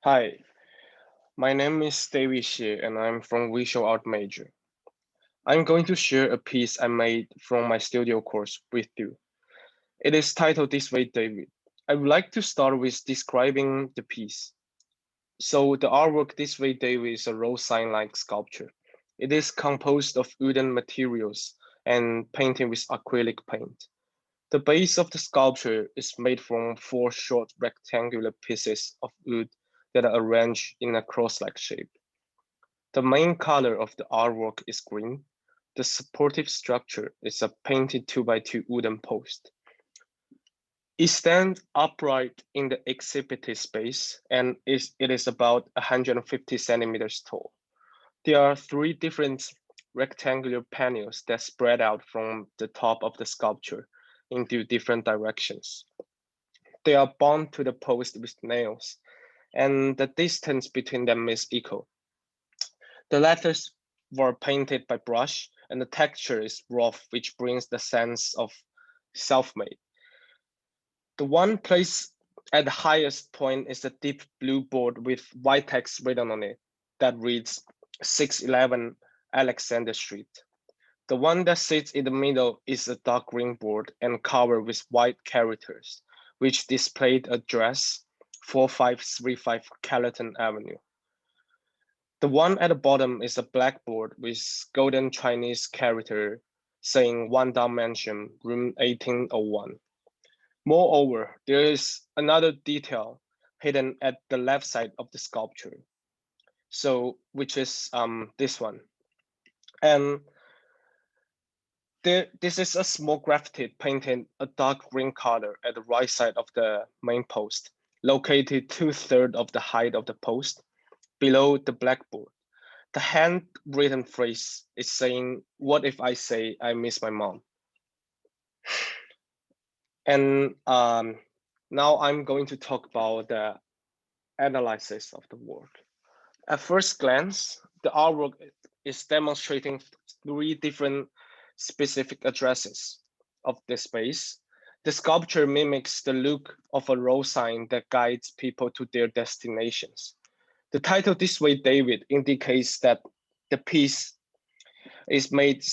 Hi, my name is David Xie and I'm from Visual Art major. I'm going to share a piece I made from my studio course with you. It is titled This Way, David. I would like to start with describing the piece. So the artwork This Way, David is a road sign-like sculpture. It is composed of wooden materials and painted with acrylic paint. The base of the sculpture is made from four short rectangular pieces of wood that are arranged in a cross-like shape. The main color of the artwork is green. The supportive structure is a painted 2x2 wooden post. It stands upright in the exhibited space and it is about 150 centimeters tall. There are three different rectangular panels that spread out from the top of the sculpture into different directions. They are bound to the post with nails, and the distance between them is equal. The letters were painted by brush, and the texture is rough, which brings the sense of self-made. The one placed at the highest point is a deep blue board with white text written on it that reads 611 Alexander Street. The one that sits in the middle is a dark green board and covered with white characters, which displayed address 4535 Carleton Avenue. The one at the bottom is a blackboard with golden Chinese character saying One Dimension, room 1801. Moreover, there is another detail hidden at the left side of the sculpture, so which is this one. And this is a small graffiti painted a dark green color at the right side of the main post, located 2/3 of the height of the post, below the blackboard. The handwritten phrase is saying, "What if I say I miss my mom?" And now I'm going to talk about the analysis of the work. At first glance, the artwork is demonstrating three different specific addresses of the space. The sculpture mimics the look of a road sign that guides people to their destinations. The title This Way, David indicates that the piece is made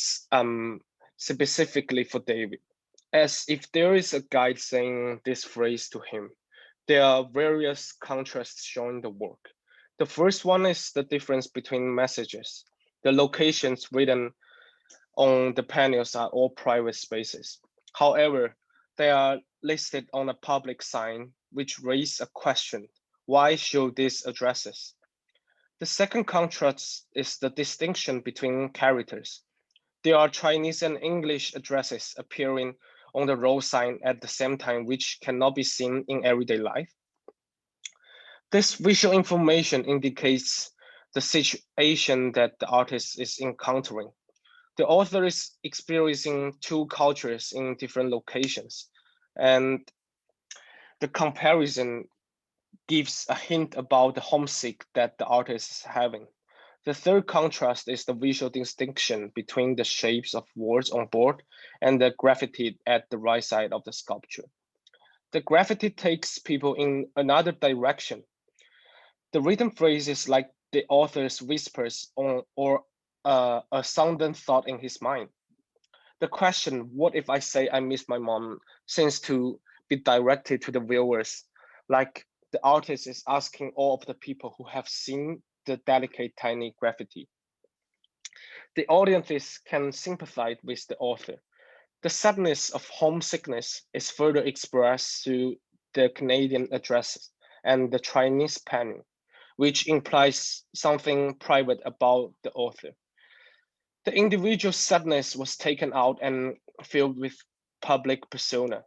specifically for David, as if there is a guide saying this phrase to him. There are various contrasts showing the work. The first one is the difference between messages. The locations written on the panels are all private spaces. However, they are listed on a public sign, which raises a question. Why show these addresses? The second contrast is the distinction between characters. There are Chinese and English addresses appearing on the road sign at the same time, which cannot be seen in everyday life. This visual information indicates the situation that the artist is encountering. The author is experiencing two cultures in different locations, and the comparison gives a hint about the homesick that the artist is having. The third contrast is the visual distinction between the shapes of words on board and the graffiti at the right side of the sculpture. The graffiti takes people in another direction. The written phrase is like the author's whispers on, or a sounding thought in his mind. The question, what if I say I miss my mom, seems to be directed to the viewers, like the artist is asking all of the people who have seen the delicate tiny graffiti. The audiences can sympathize with the author. The sadness of homesickness is further expressed through the Canadian addresses and the Chinese panel, which implies something private about the author. The individual sadness was taken out and filled with public persona.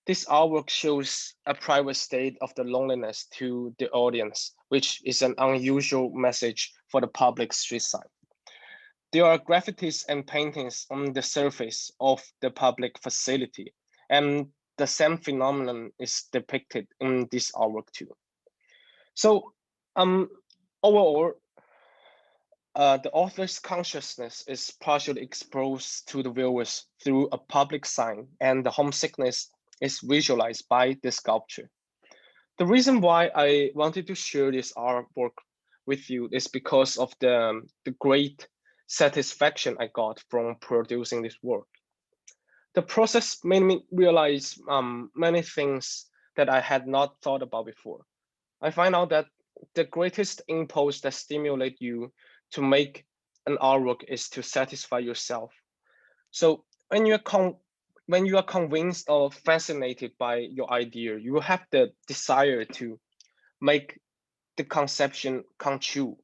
This artwork shows a private state of the loneliness to the audience, which is an unusual message for the public street sign. There are graffitis and paintings on the surface of the public facility, and the same phenomenon is depicted in this artwork too. So, um, overall, the author's consciousness is partially exposed to the viewers through a public sign, and the homesickness is visualized by the sculpture. The reason why I wanted to share this artwork with you is because of the great satisfaction I got from producing this work. The process made me realize many things that I had not thought about before. I find out that the greatest impulse that stimulate you to make an artwork is to satisfy yourself. So when you are convinced or fascinated by your idea, you will have the desire to make the conception come true.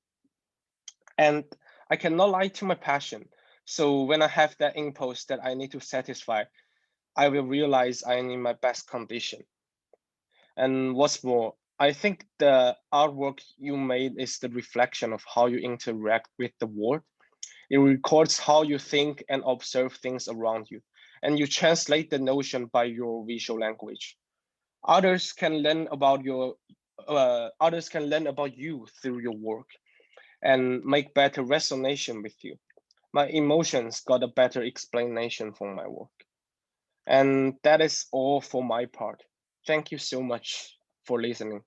And I cannot lie to my passion. So when I have that impulse that I need to satisfy, I will realize I am in my best condition. And what's more, I think the artwork you made is the reflection of how you interact with the world. It records how you think and observe things around you, and you translate the notion by your visual language. Others can learn about others can learn about you through your work and make better resonation with you. My emotions got a better explanation from my work. And that is all for my part. Thank you so much for listening.